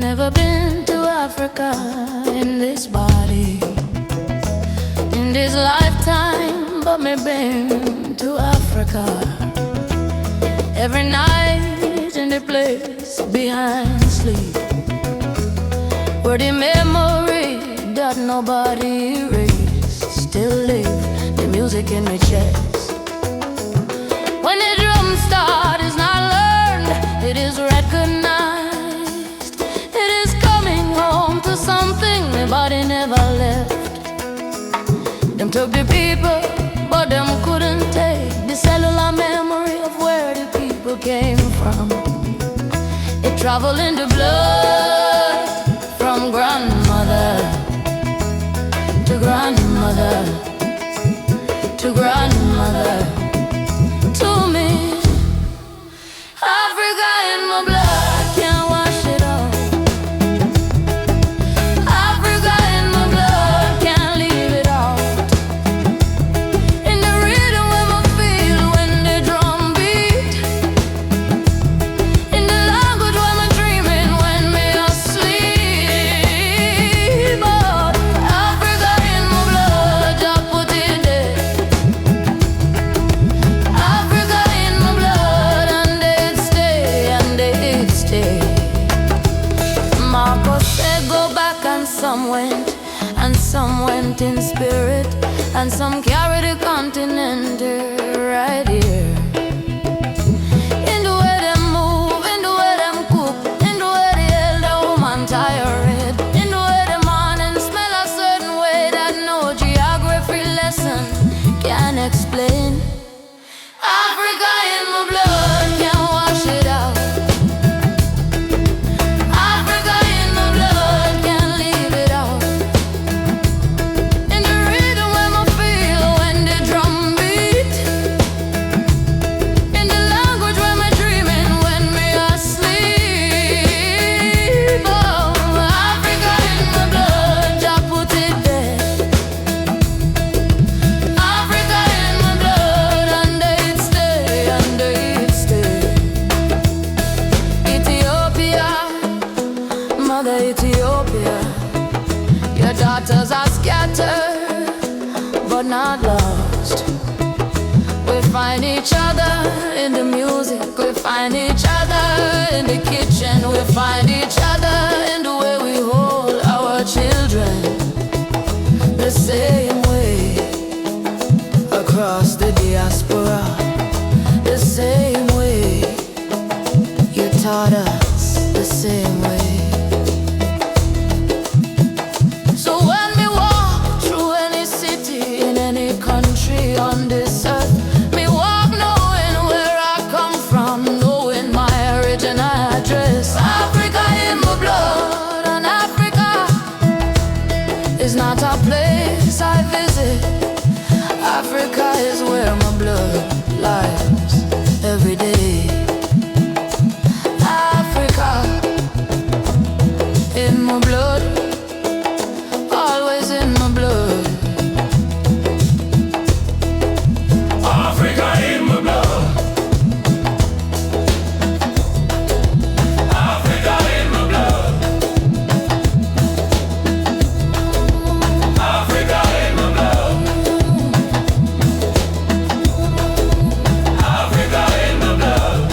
Never been to Africa in this body, in this lifetime, but me been to Africa every night in the place behind sleep, where the memory that nobody erased still live, the music in my chest. When the drum start is not learned, it is recognized. It is coming home to something my body never left. Them took the people, but them couldn't take the cellular memory of where the people came from. It traveled in the blood from grandmother to grandmother to grandmother to me. Africa in my blood, can't wash it off. Africa in my blood, can't leave it out. In the rhythm where I feel when the drum beat, in the language where I'm dreaming when me asleep. Oh, Africa in my blood, just put it there. Africa in my blood, and it stay, and it stay. Marcus said go back, and some went in spirit, and some carry the continent right here. In the way them move, in the way them cook, in the way the elder woman tie her head, in the way the morning smell a certain way that no geography lesson can explain. Africa in my blood, can't wash it out. Africa in my blood, can't leave it out. In the rhythm where I feel when the drum beat, in the language where I'm dreaming when me asleep. Oh, Africa in my blood, just put it there. Africa in my blood, and it stay, and it stay. Ethiopia, mother Ethiopia, your daughters are scattered, but not lost. We find each other in the music, we find each other in the kitchen, we find each other in the way we hold our children, the same way across the diaspora, the same way you taught us, the same way. So when we walk through any city in any country on this earth, me walk knowing where I come from, knowing my origin address. Africa in my blood, and Africa is not a place I visit. Africa is where my blood lies every day. Africa in my blood, always in my blood. Africa in my blood. Africa in my blood. Africa in my blood. Africa in my blood.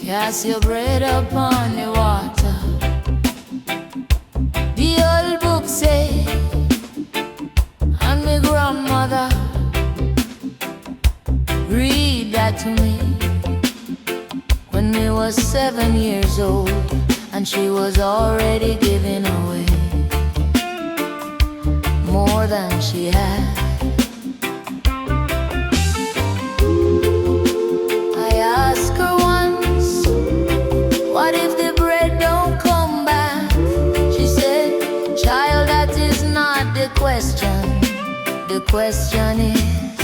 Cast your bread upon the water. The old book say, and my grandmother read that to me when me was 7 years old, and she was already giving away more than she had. the question is,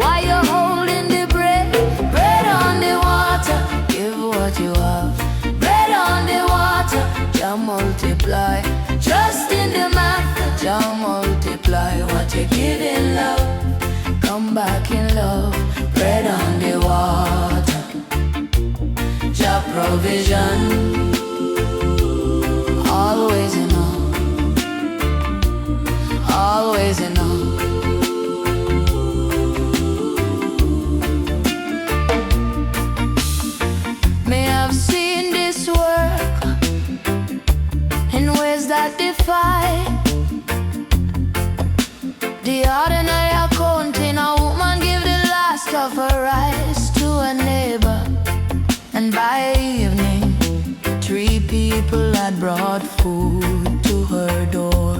why you holding the bread? Bread on the water, give what you have. Bread on the water, Jah multiply. Trust in the math, Jah multiply. What you give in love, come back in love. Bread on the water, Jah provision, always enough, always enough. May have seen this work in ways that defy the ordinary accounting. A woman give the last of her rice to a neighbor, and by evening 3 people had brought food to her door.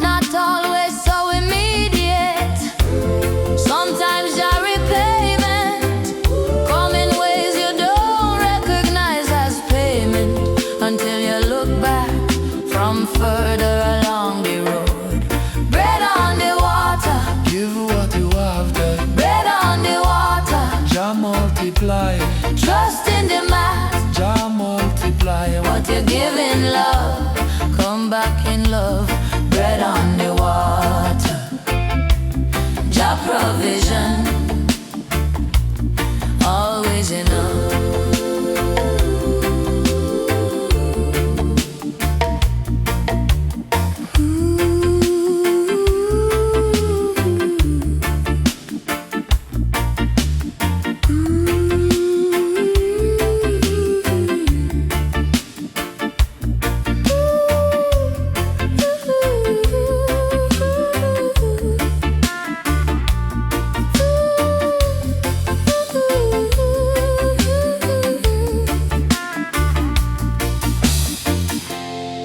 Not always so immediate, sometimes your repayment come in ways you don't recognize as payment, until you look back from further along the road. Bread on the water, Give what you have done. bread on the water. Jah multiply. Trust in the math, Jah multiply. what you give in love, come back in love. Bread on the water, Jah provision, always enough.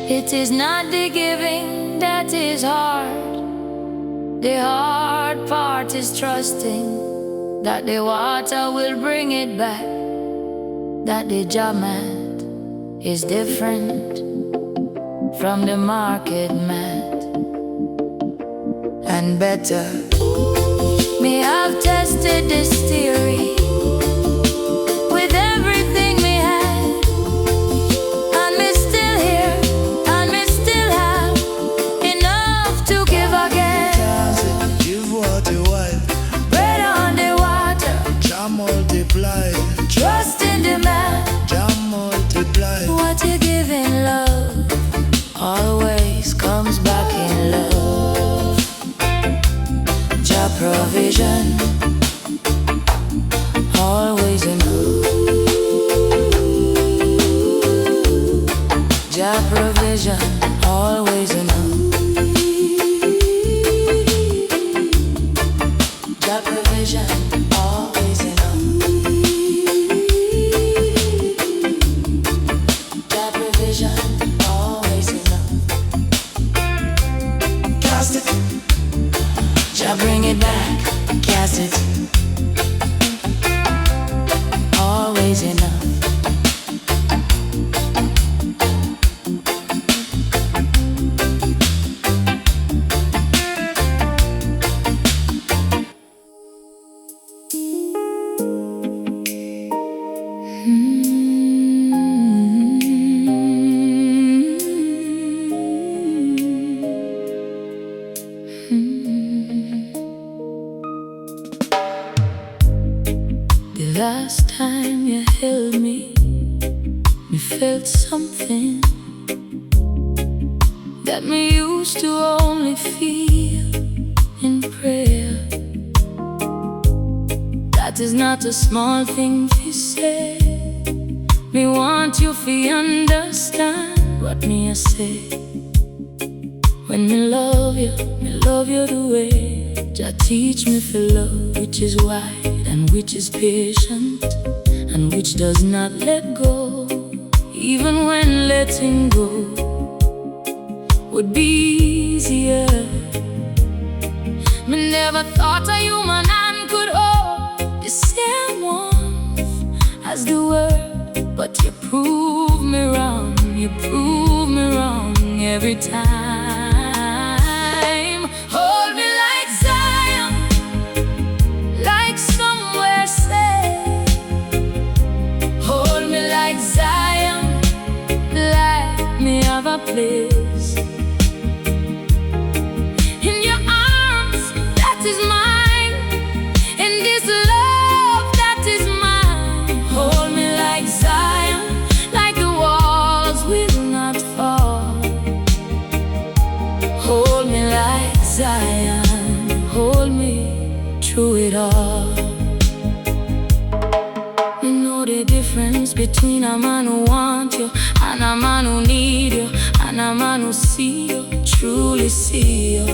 It is not the giving that is hard. The hard part is trusting that the water will bring it back, that the job mat is different from the market mat, and better. Me have tested this theory with everything me had, and me still here, and me still have enough to give again. Give what you want. Bread on the water, Jah multiply. trust in the man. Jah multiply. What you give in love always comes back in love. Jah provision, always enough. Jah provision, always enough. Jah provision, always enough. Jah provision, always enough. Cast it, Jah bring it back. Cast it, always enough. The last time you held me, me felt something that me used to only feel in prayer. That is not a small thing to say. Me want you to understand what me I say. When me love you the way Jah teach me to love, which is wide and which is patient and which does not let go, even when letting go would be easier. Me never thought a human hand could hold the same warmth as the word, but you prove me wrong, you prove me wrong every time. hold me through it all. You know the difference between a man who want you and a man who need you, and a man who see you, truly see you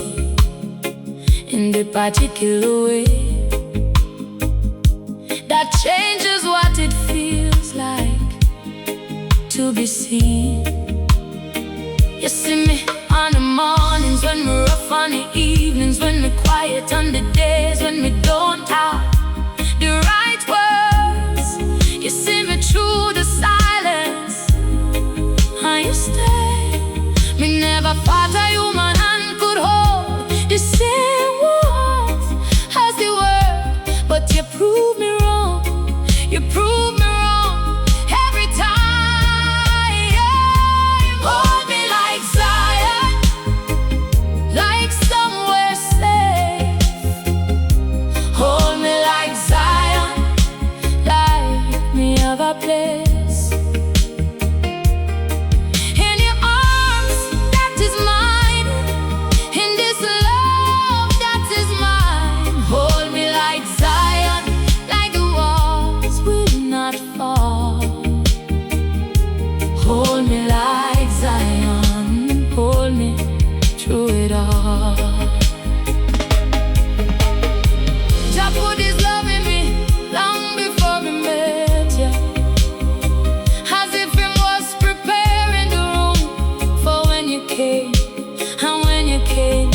in the particular way that changes what it feels like to be seen. You see me on the mornings when we're rough, on the evenings when we're quiet, on the days when we don't have the right words. You see me through the silence, and you stay. Me never thought a human hand could hold the same words as the word, but you prove me wrong. You prove me wrong every time. Hold me like Zion, like somewhere safe. Hold me like Zion, like me have a place. In your arms, that is mine. In this love, that is mine. Hold me like Zion, like the walls will not fall. Hold me like Zion, hold me through it all. Jah put His love in me long before we met ya, as if He was preparing the room for when you came. And when you came,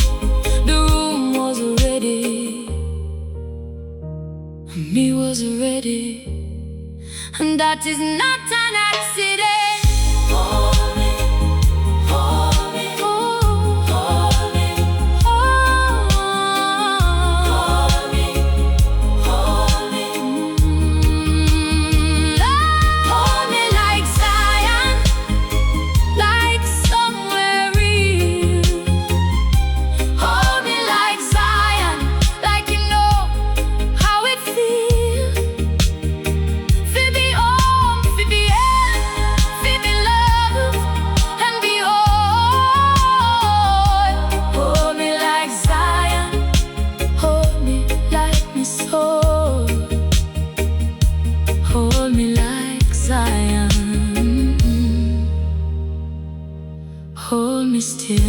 the room was ready, and me was ready, and that is not an accident. Hold me, hold me, hold me, hold me, hold me. Hold me like Zion, like somewhere real. Hold me like Zion, like you know how it feels. Fi be home, fi be held, fi be loved, and be whole. Hold me like Zion, hold me like me soul. Hold me like Zion, hold me still.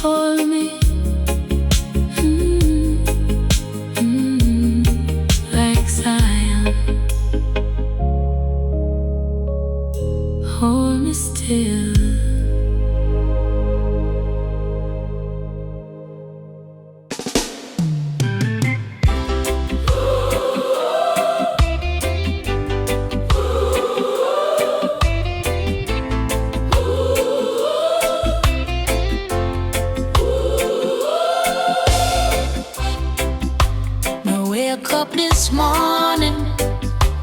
Hold me, like Zion, hold me still. I wake up this morning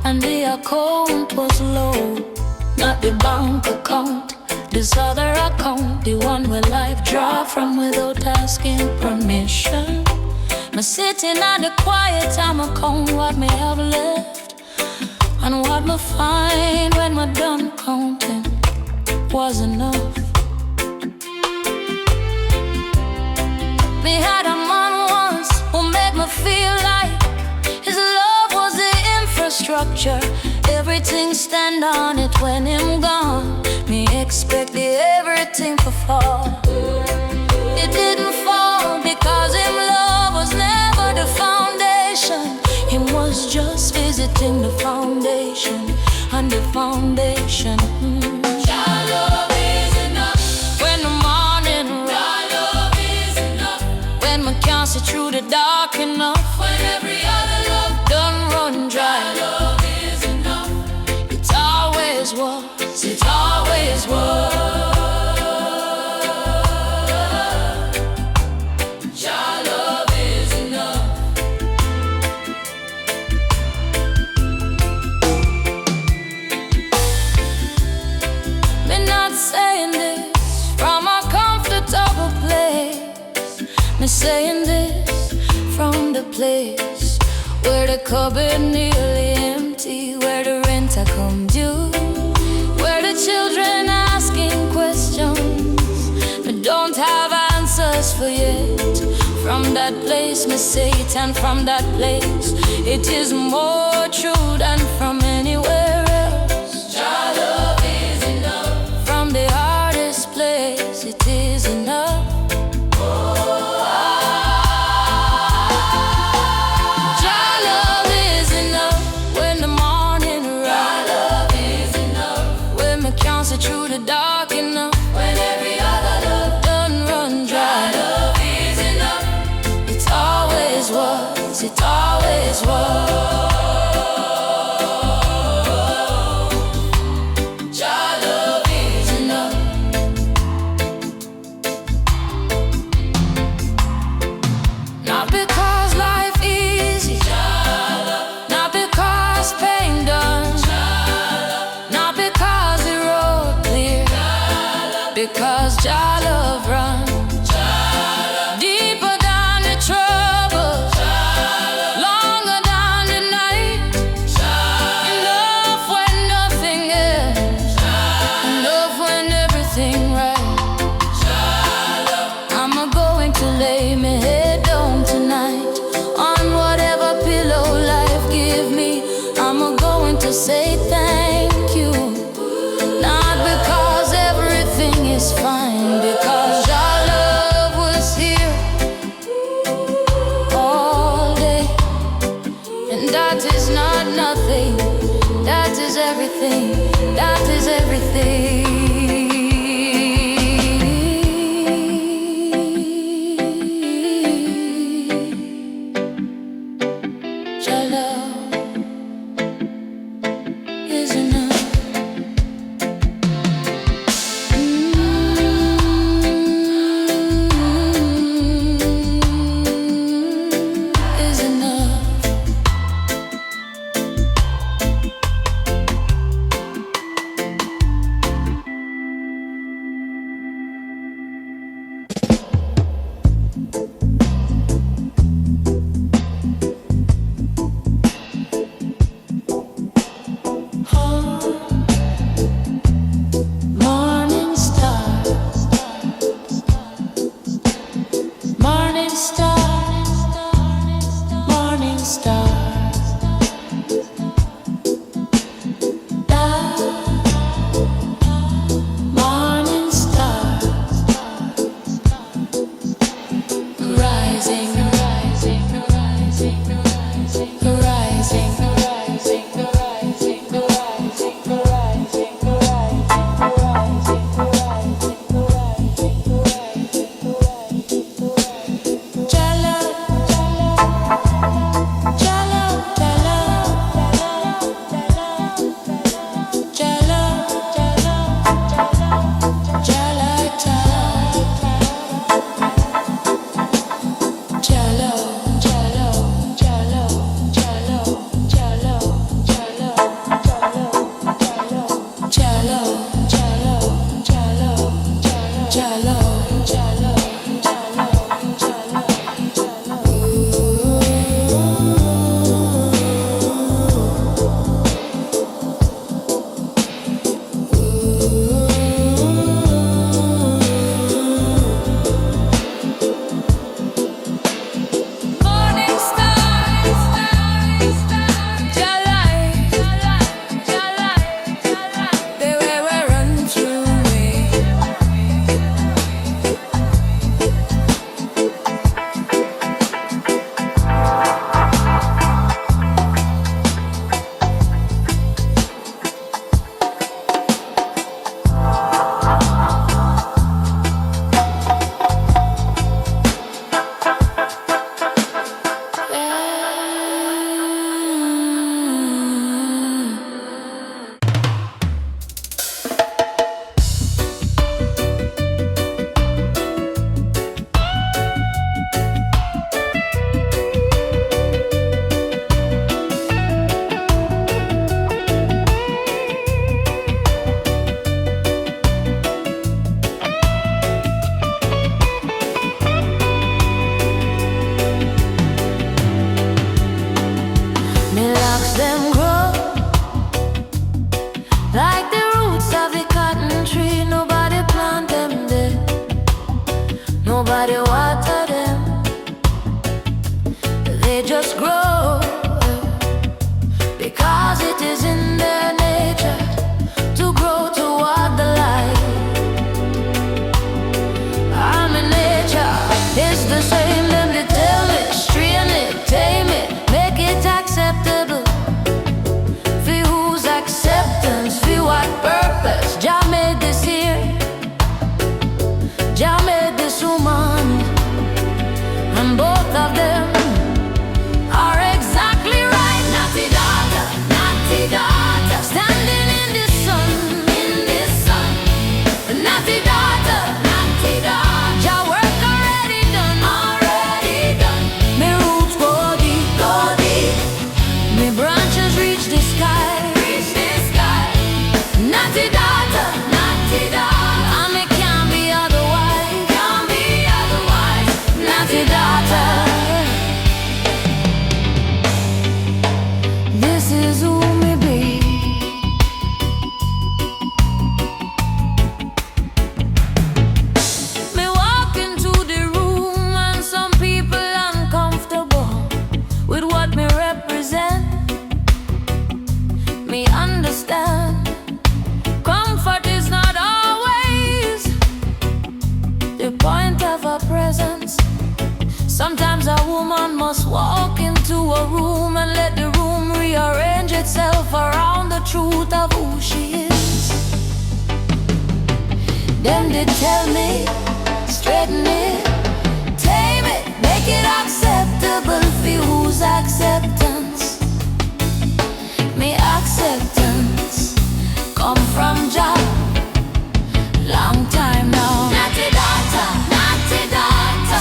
and the account was low. Not the bank account, this other account, the one where life draw from without asking permission. Me sitting at the quiet time account what me have left, and what me find when me done counting was enough. Me had a man once who made me feel like his love was the infrastructure. Everything stand on it when him gone. Me expect everything to fall. It didn't fall because him love was never the foundation. He was just visiting the foundation, and the foundation. Your love is enough. When the morning rise, your love is enough. When we can't see through the dark enough, when every other love done run dry, your love is enough. It always was, it always was. Your love is enough. Me not saying this from a comfortable place. Me saying this from the place where the cupboard nearly empty, where the rent a come due, where the children asking questions that place, me Satan from that place. It is more true than from anywhere else. Your love is enough. From the hardest place, it is enough. Your love is enough when the morning arrives. Your love is enough. When me can't see through the dark enough. When every other love Done run dry. Your love is enough. It always was, it always was. Your love is Enough. Not because life easy, not because pain done, not because the road clear, because Jah love run deeper than the trouble, longer than the night. Enough when nothing else, enough when everything right. I'm a going to lay my head down tonight on whatever pillow life give me. I'm a going to say thank you, not because everything is fine, because must walk into a room and let the room rearrange itself around the truth of who she is. Them did tell me, straighten it, tame it, make it acceptable for whose acceptance. Me acceptance come from Jah, long time now. Natty daughter,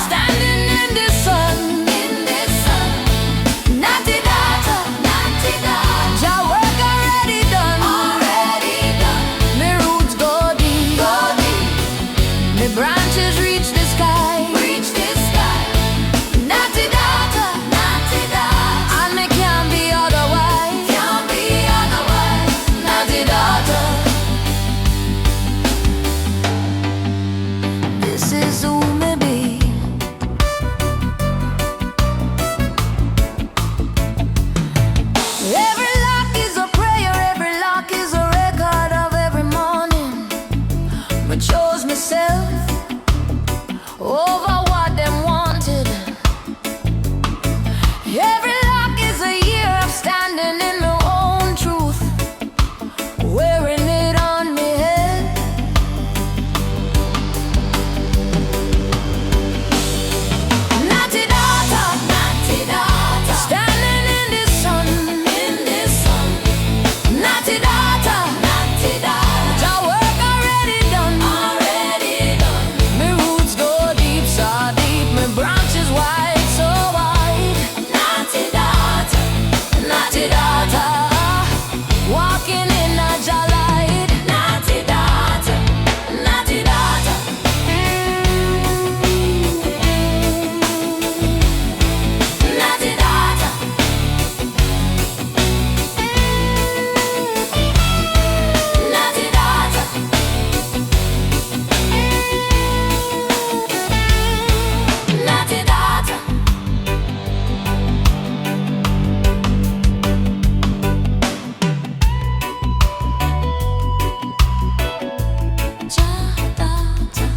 standing in the sun, Natty daughter, Jah work already done. Me roots go deep, me branches reach the sky. Natty daughter, and me can't be otherwise. Natty daughter, this is who me be. Every lock is a prayer, every lock is a record of every morning. Me chose myself over what them wanted. Every lock is a year of standing in my own truth, wearing it on me head. Natty daughter, standing in the sun, Natty daughter, Jah work already done. Me roots go deep, so deep, me branches wide, so wide. Natty daughter, walking in a Jah light. Natty daughter, Natty daughter, Natty daughter, Natty daughter, Natty daughter. Jah daughter.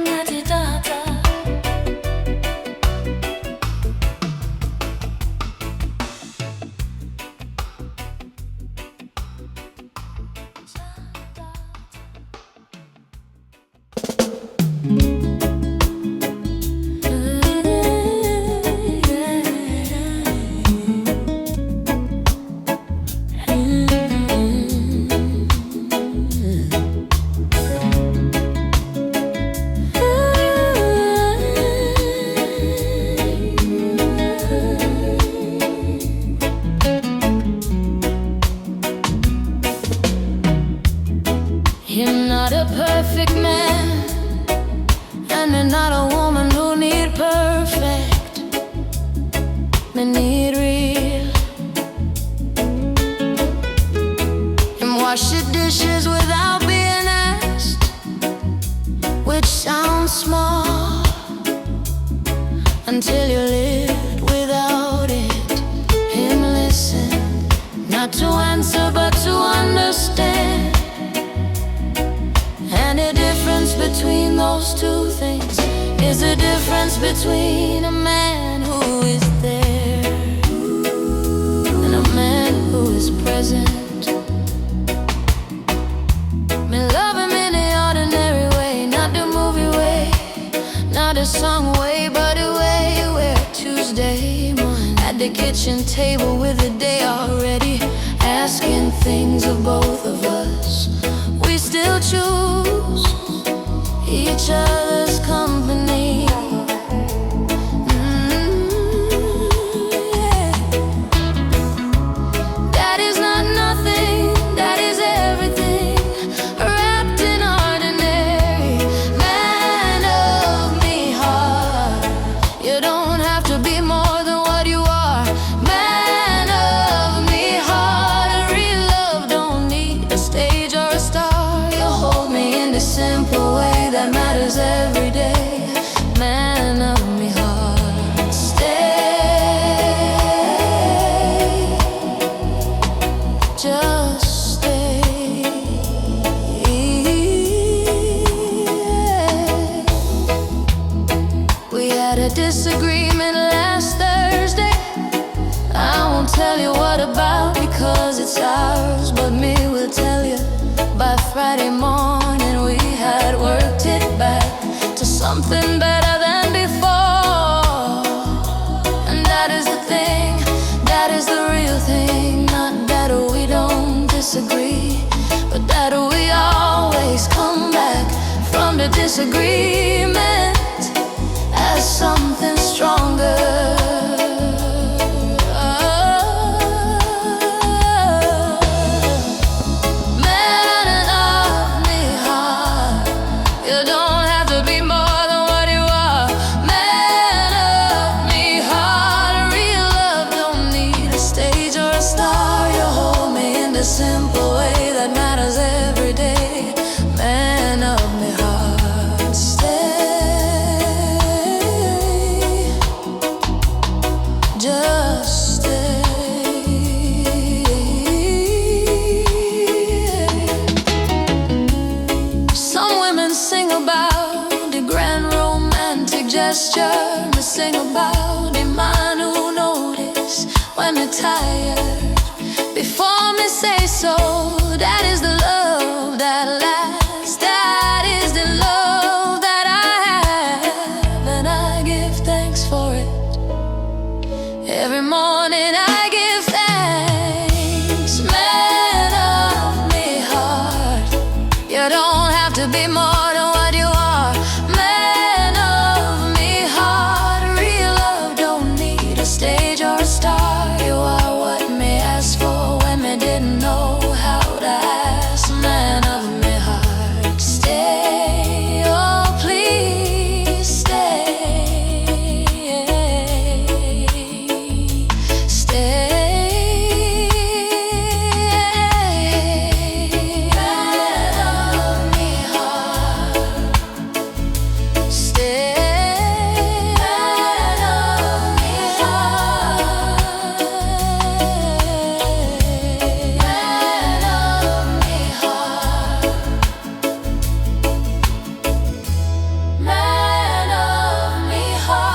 Natty daughter. You're not a perfect man, and you're not a woman who need perfect. Me need real. And wash the dishes without being asked, which sounds small until you lived without it. Him listen, not to answer but to understand. And the difference between those two things is the difference between a man who is there and a man who is present. Me love him in the ordinary way, not the movie way, not the song way, but the way where Tuesday morning at the kitchen table with the day already asking things of both of us. We still choose each other's company. Yeah. That is not nothing, that is everything, wrapped in ordinary. Man of me heart, you don't have to be more than what you are. Man of me heart, a real love don't need a stage or a star. You hold me in the simple way that matters every day. disagreement last Thursday. I won't tell you what about because it's ours, but me will tell you. By Friday morning we had worked it back to something better than before. And that is the thing, that is the real thing. Not that we don't disagree, but that we always come back from the disagreement as something stronger. Simple way that matters every day. Man of me heart, stay, just stay. Some women sing about the grand romantic gesture. They sing about the man who notice when they're tired before me say so. That is the love that lasts. That is the love that I have, and I give thanks for it. Every morning I give thanks. Man of me heart, you don't have to be more than what you are. Man of me heart, real love don't need a stage or a star. You are what me asked for when me didn't know how to ask. Man of me heart, stay, oh please stay, stay. Man of me heart, stay. Man of me heart, man of me heart, man of me heart.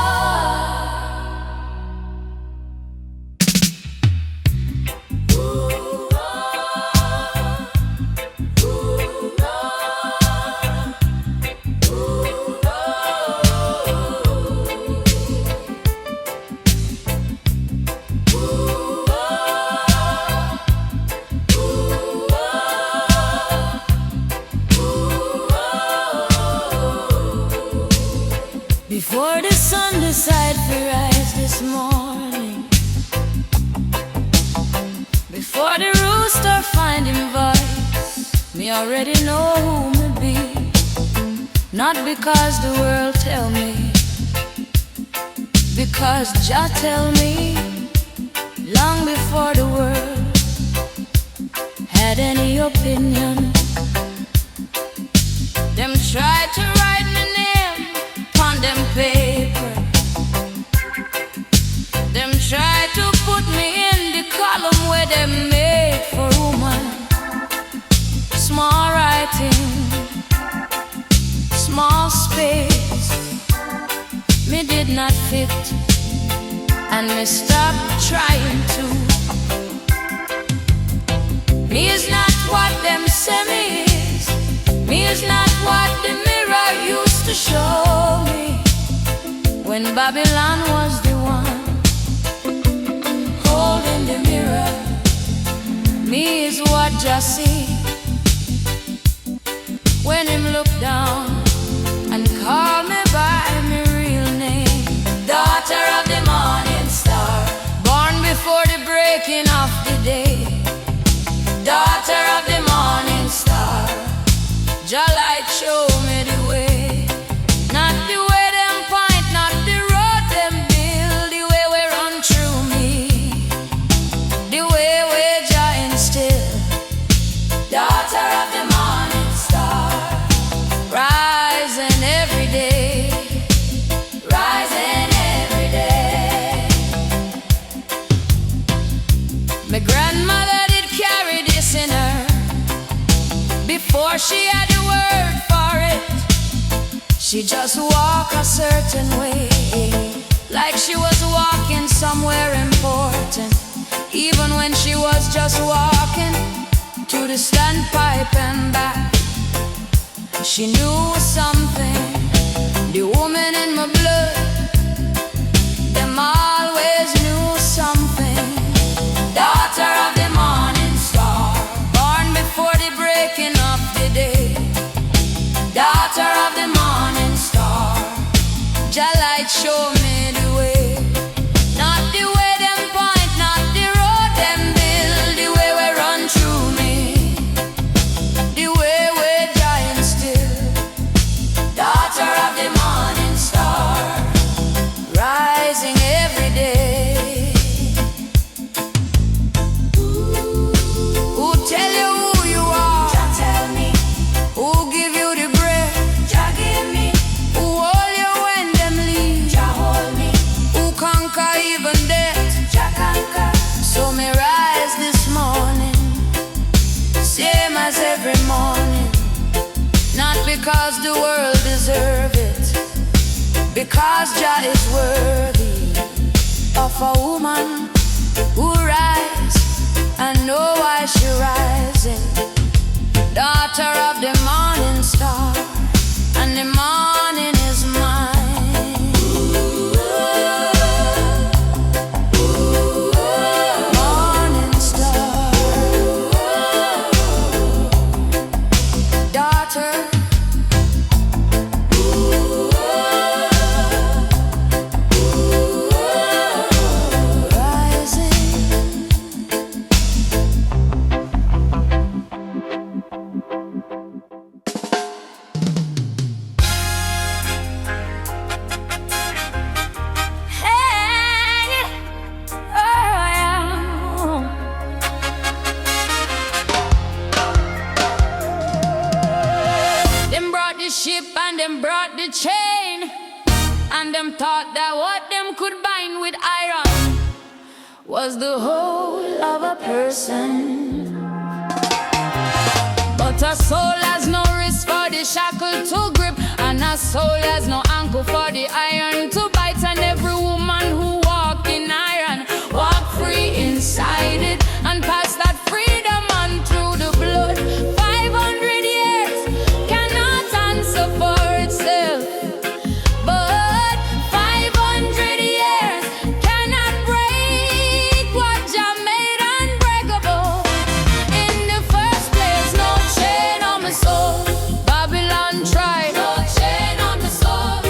Before the sun decide to rise this morning, before the rooster find him voice, me already know who me be. Not because the world tell me, because Jah tell me. Long before the world had any opinion, them tried to write my name on them paper. Them tried to put me in the column where they made for woman. Small writing, small space, me did not fit, and me stopped trying to. Me is not what them say me is. Me is not what the mirror used to show me when Babylon was the one holding the mirror. Me is what Jah see when him look down and call me by my real name. Daughter of the morning star, born before the breaking of the day. Daughter of the morning star, Jah light show me the way. Not the way them point, not the road them build, the way we run through me, the way we Jah instill. Daughter of the morning star, rising every day, rising every day. My grandmother did carry this in her before she had the word for it. She just walk a certain way. like she was walking somewhere important, even when she was just walking to the standpipe and back. She knew something, the woman in my blood, them always knew something. Daughter of the morning star, born before the breaking of the day. Daughter of the morning star, Jah light show me the way. Not the way them point, not the road them build, the way we run through me, the way we giant still. Daughter of the morning star, rising every day. Who tell you who you are? Jah tell me. Who give you the breath? Jah give me. Who hold you when them leave? Jah hold me. Who conquer even death? Jah conquer. So me rise this morning, same as every morning. Not because the world deserve it, because Jah is worthy of a woman who rise and know why she rising. Daughter of the morning star, and the morning is mine. Morning star, daughter. Them brought the ship and them brought the chain, and them thought that what them could bind with iron was the whole of a person. But a soul has no wrist for the shackle to grip, and a soul has no ankle for the iron to bite. And every woman who walk in iron walk free inside it, and pass that freedom on through the blood. 500 years cannot answer for itself, but 500 years cannot break what Jah made unbreakable. In the first place, no chain on my soul. Babylon tried, no chain on my soul.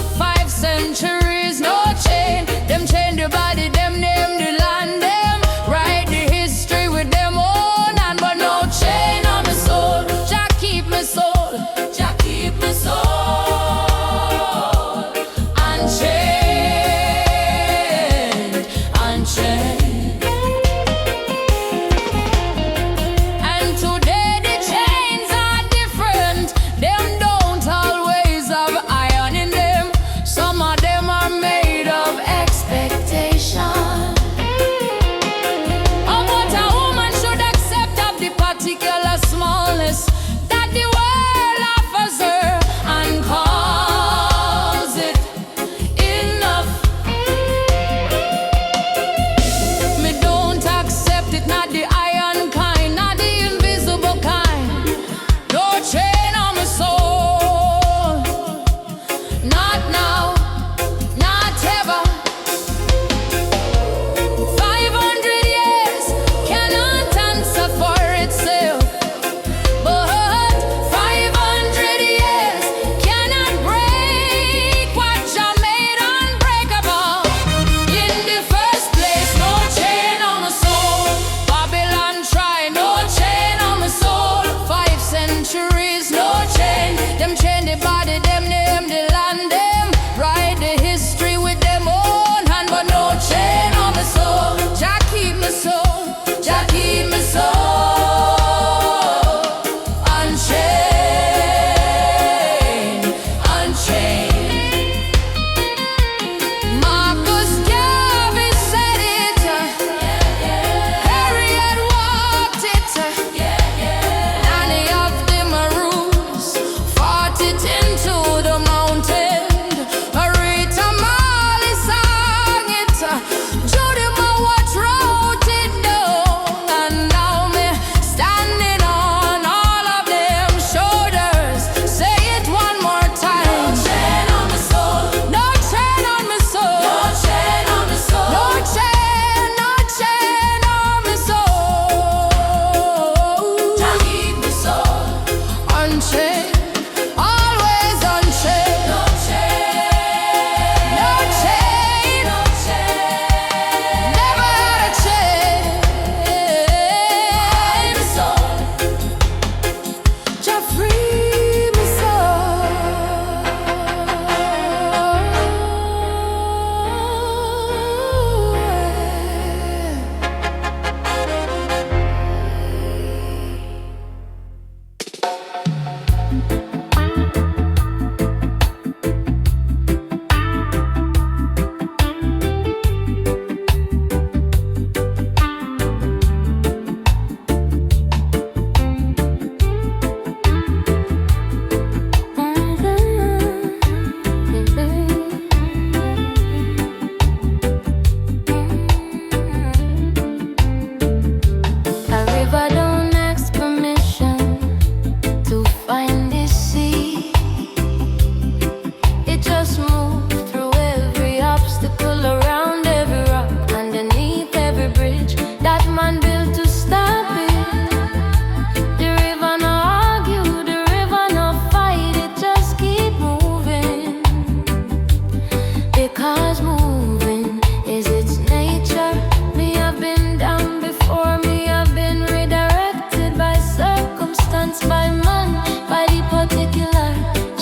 has moving is its nature. Me have been down before, me have been redirected by circumstance, by man, by the particular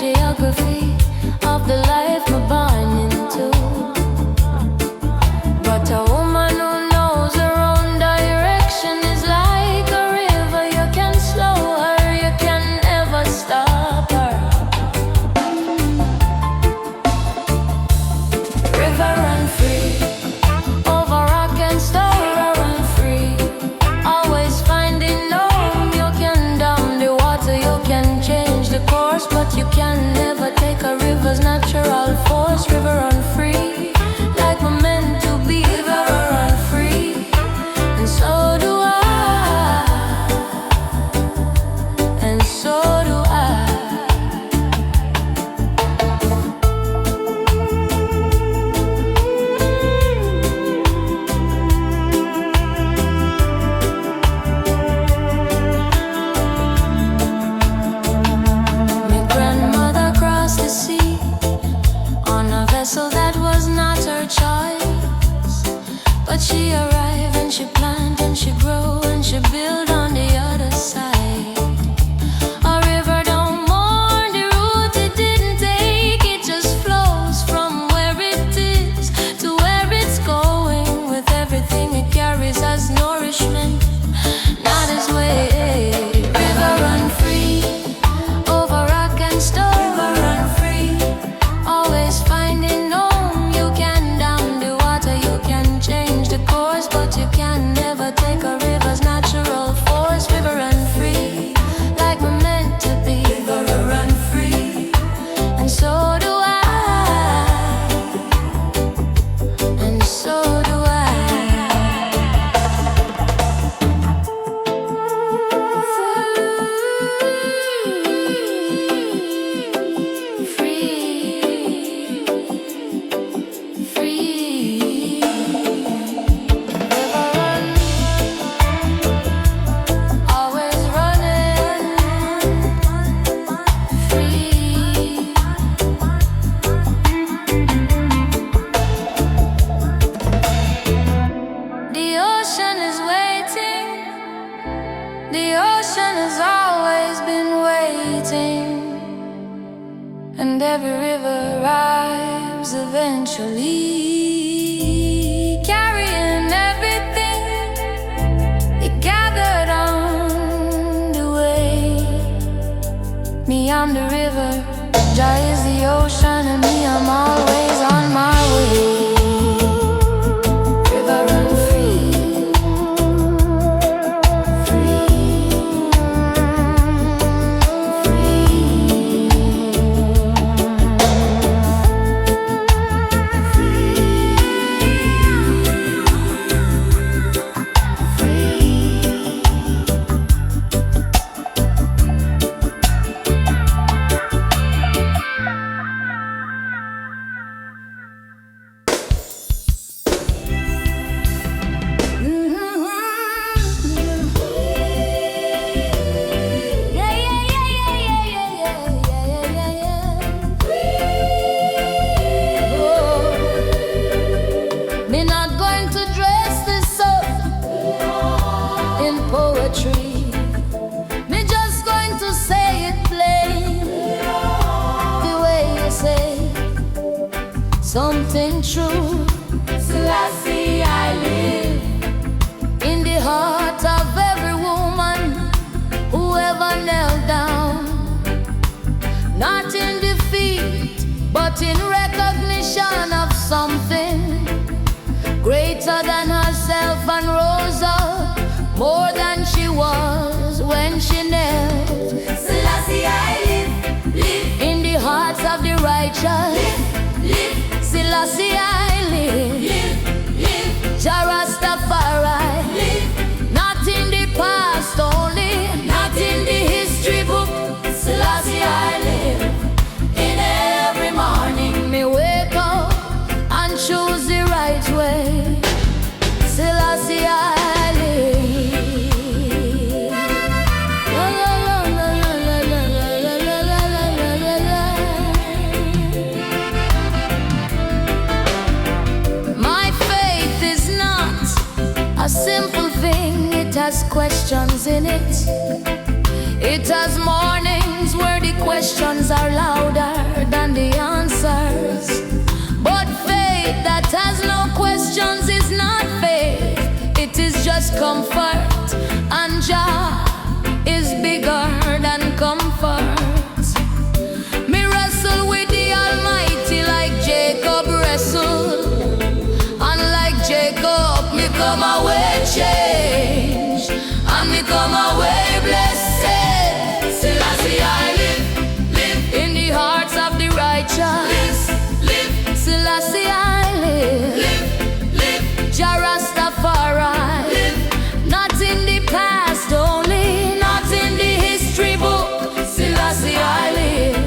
geography of the life we're born into. But a woman who knows her own direction is like a river. You can slow her, you can never stop her. River run free, over rock and stone, run free. Always finding home. You can down the water, you can change the course, but you can never take a river's natural force. River run free, like we're meant to be. River run free, and so do I, and so do I. My grandmother crossed the sea on a vessel that was not her choice, but she arrived and she planted and she grew and she built on the other side. A river don't mourn the route it didn't take, it just flows from where it is to where it's going, with everything it carries as nourishment, not as weight. River run free, over rock and stone. River run free, always finding home. You can down the water, you can change the course, but you can never take a river's natural force. River run free, like we're meant to be. River run free, and so do I, and so do I. Free, free. River run, always running. Free. The ocean is waiting. The ocean has always been waiting. And every river arrives eventually, carrying everything it gathered on the way. Me, I'm the river, Jah is the ocean, and me, I'm always on my way. River run free, free, Me not going to dress this up in poetry. Me just going to say it plain, the way you say something true. Selassie, I live in the heart of every woman who ever knelt down, not in defeat, but in recognition of something greater than herself, and rose up more than she was when she knelt. Selassie, I live in the hearts of the righteous. Live. Selassie, I live. Jah Rastafari. Not in the past only, not in the history book. Selassie, I live. In every morning me wake up and choose the right way. Selassie, I live. La, la, la, la, la, la, la, la, la, la, la, la, la. has questions in it. It has mornings where the questions are louder than the answers. But faith that has no questions is not faith. It is just comfort, and Jah is bigger than comfort. Me wrestle with the Almighty like Jacob wrestled, and like Jacob me come away changed, and me come away blessed. Still I see I live in the hearts of the righteous. Live, still I see I live, Jah Rastafari. Not in the past only, not in the history book. Still I see I live.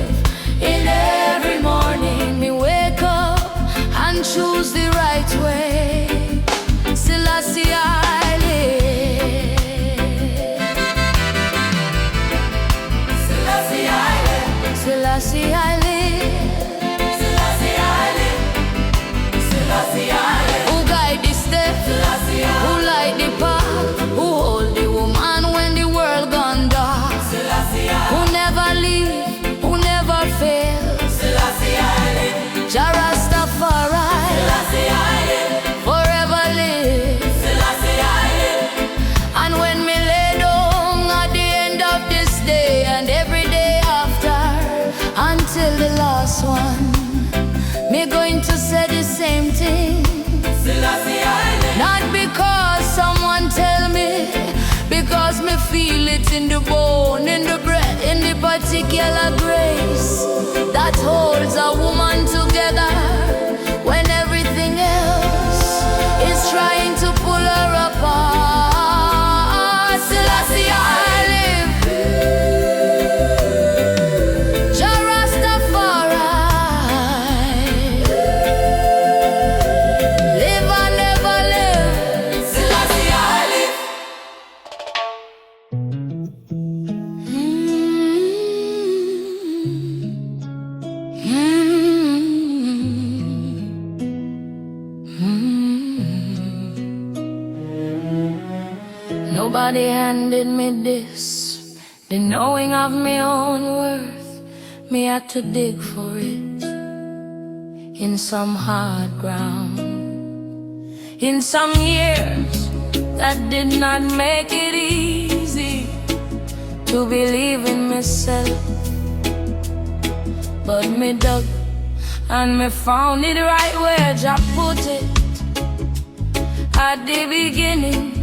In every morning me wake up and choose the right way. Still I see I live. Still I see I live. Still I see I live. Still I see I live. Still I see I live. Who guide the step? Still I see I live. Who light the path? Who hold the woman when the world gone dark? Still I see I live. Who never leave, who never fail? Still I see I live. Jah Rastafari. Still I see I live. Forever live. Still I see I live. And when me lay down at the end of this day and every day after, until the last one, me going to say the same thing. Still I see I live. Not because someone tell me, because me feel it in the bone, in the breath, in the particular grace that holds a woman together when everything else is trying to pull her apart. Still I see I live. Jah Rastafari. Live and never live. Still I see I live. Nobody handed me this, the knowing of my own worth. Me had to dig for it in some hard ground, in some years that did not make it easy to believe in myself. But me dug and me found it right where Jah put it, at the beginning,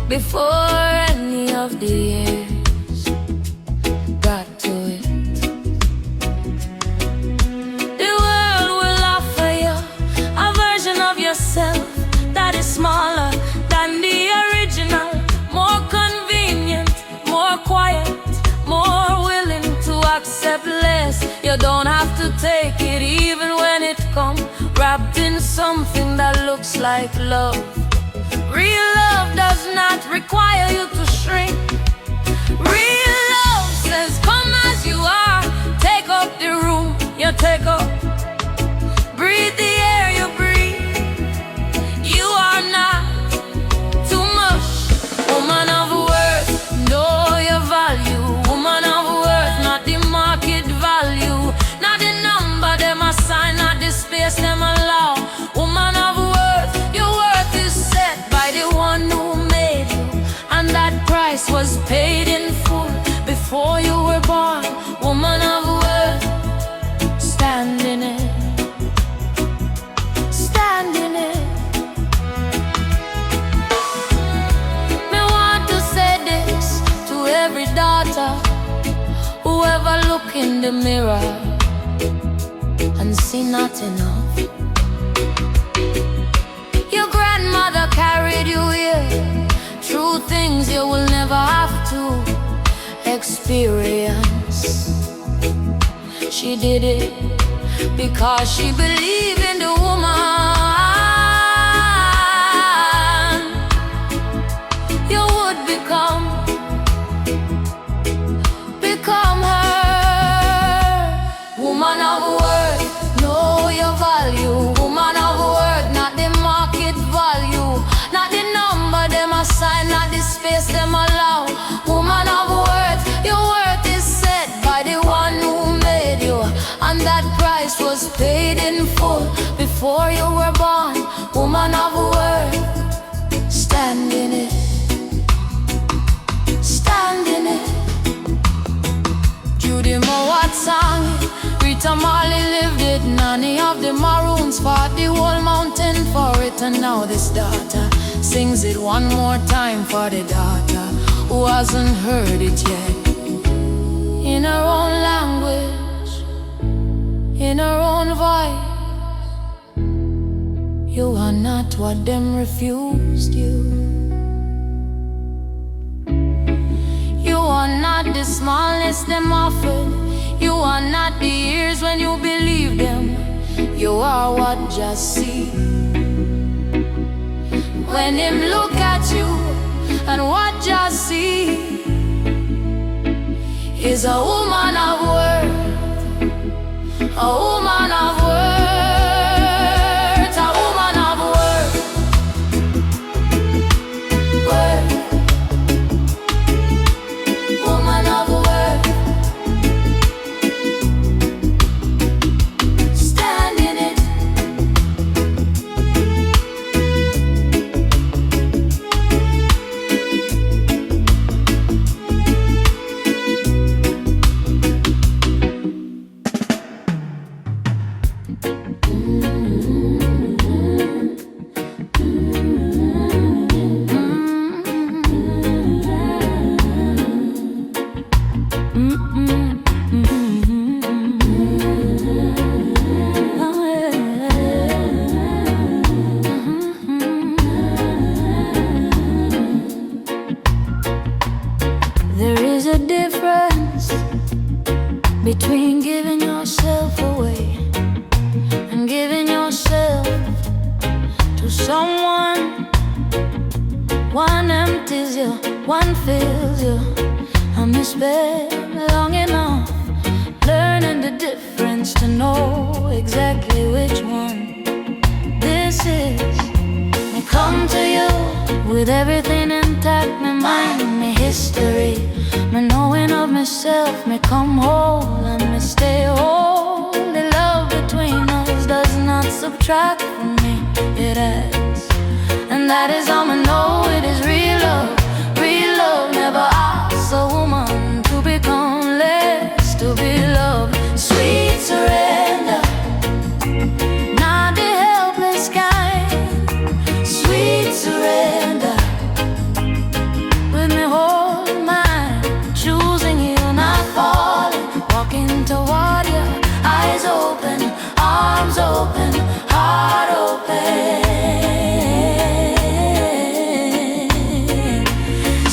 before any of the years got to it. The world will offer you a version of yourself that is smaller than the original, more convenient, more quiet, more willing to accept less. You don't have to take it even when it comes wrapped in something that looks like love. Real love does not require you to shrink. Real love says come as you are. Take up the room you take up. Breathe the air you breathe. You are not too much. Woman of worth, know your value. Woman of worth, not the market value, not the number them assign, not the space them allow. Woman of worth, your worth is set by the one who made you, and that price was paid in full before you were born. Woman of worth, stand in it, stand in it. Me want to say this to every daughter who ever look in the mirror and see not enough. Your grandmother carried you here through things you will never have to experience. She did it because she believed in the woman you would become her. Woman of worth, know your value. Woman of worth, not the market value, not the number them assign, not the space beautiful before you were born. Woman of worth, stand in it, stand in it. Judy Mowat sang it, Rita Marley lived it. None of the Maroons fought the whole mountain for it. And now this daughter sings it one more time for the daughter who hasn't heard it yet. In her own language, in her own voice. You are not what them refused you. You are not the smallness them offered. You are not the ears when you believe them. You are what just see. When him look at you and what just see is a woman of worth, a woman of worth, a woman of worth, worth, woman of worth. Stand in it. There is a difference between giving yourself away and giving yourself to someone. One empties you, one fills you. And we spend long enough learning the difference to know exactly which one this is. Me come to you with everything intact, my mind, my history, my knowing of myself. Me come whole and me stay whole. The love between us does not subtract from me, it adds. And that is how me know it is real love. Real love never asks a woman to become less, to be loved. Sweet surrender, not the helpless kind. Sweet surrender, with me whole mind, choosing you, not falling, walking toward you, eyes open, arms open, heart open.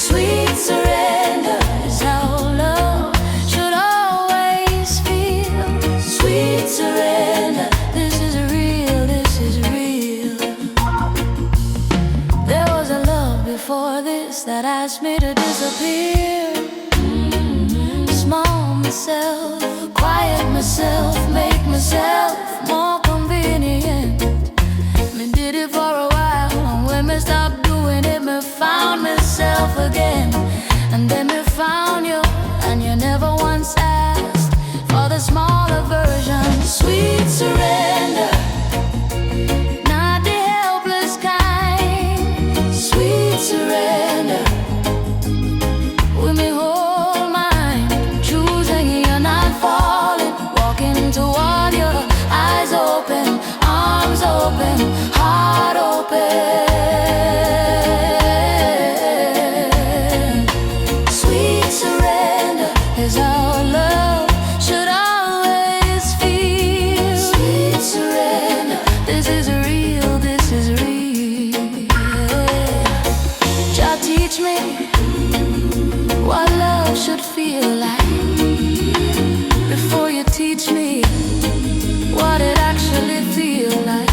Sweet surrender is how love should always feel. Sweet surrender, this is real, this is real. There was a love before this that asked me to disappear. Small myself, quiet myself, make myself more convenient. Me did it for a while, and when me stopped doing it, me found myself again. And then me found you, and you never once asked for the smaller version. Sweet surrender, not the helpless kind. Sweet surrender, with me whole mind, choosing you, not falling, walking toward you, eyes open, arms open, heart open. Sweet surrender is how love should always feel. Sweet surrender, this is real, this is real. Jah teach me what love should feel like before you teach me what it actually feel like.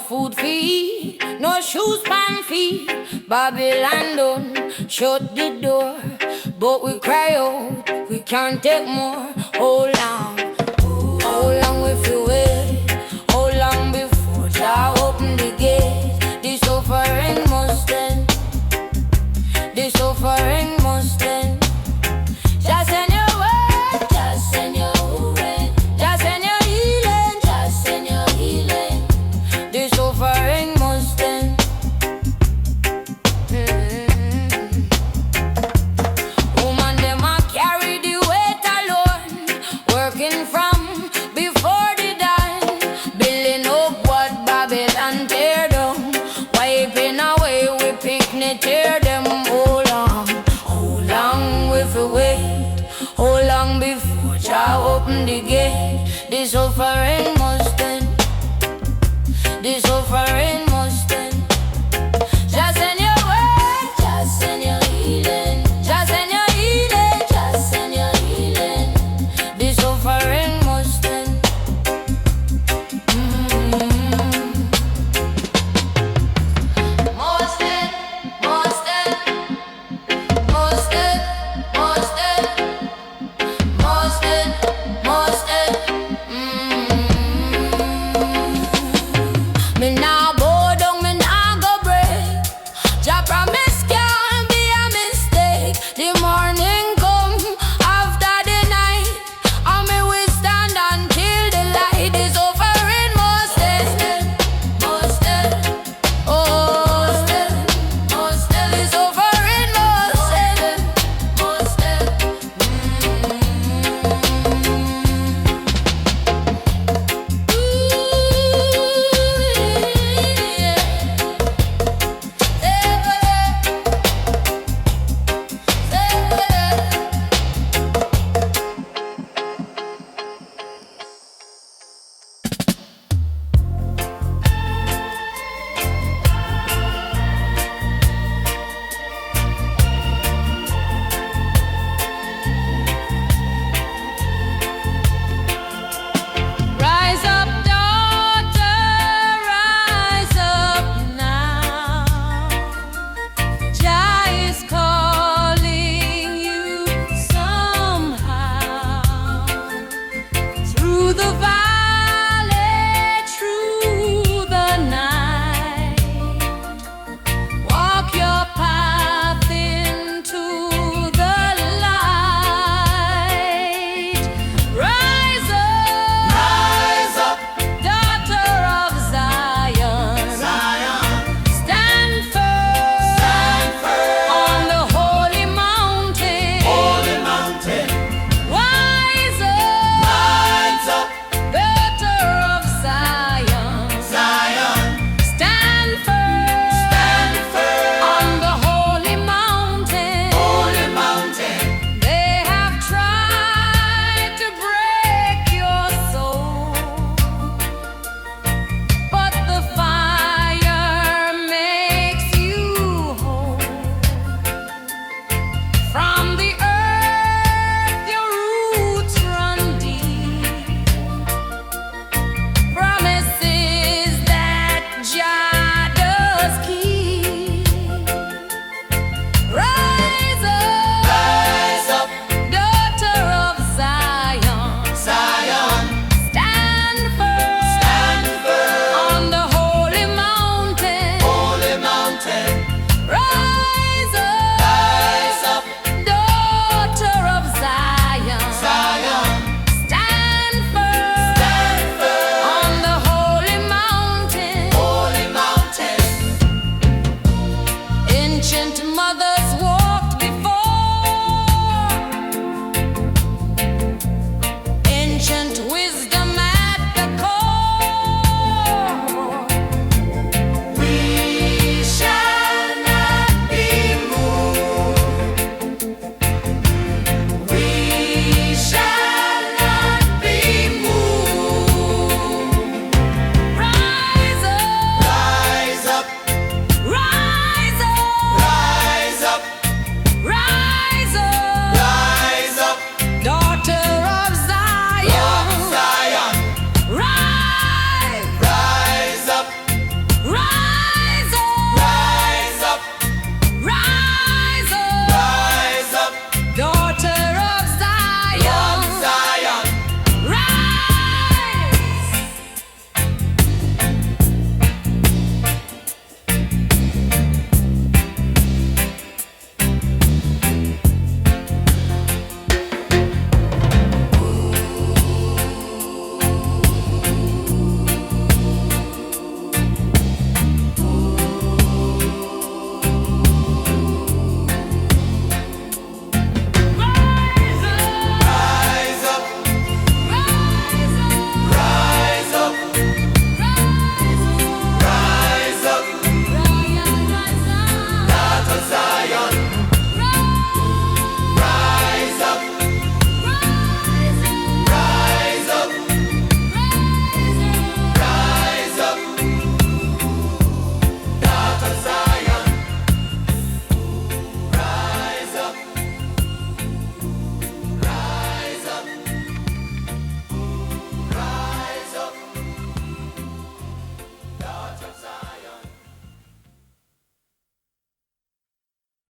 food for eat, no shoes pan feet. Babylon done shut the door, but we cry out, we can't take more. Hold on we feel wait. How long before Jah open the gate? The suffering must end. The suffering must end. Jah send your word, Jah send your word, Jah send your healing, Jah send your healing. The suffering must end. Woman them a carry the weight alone, working from before the dawn, building up what Babylon tear down, wiping away we picnic tear them. How long we fi wait? How long before Jah open the gate? The suffering must end. The suffering must end. Jah send your word, Jah send your healing, Jah send your healing, Jah send your healing. The suffering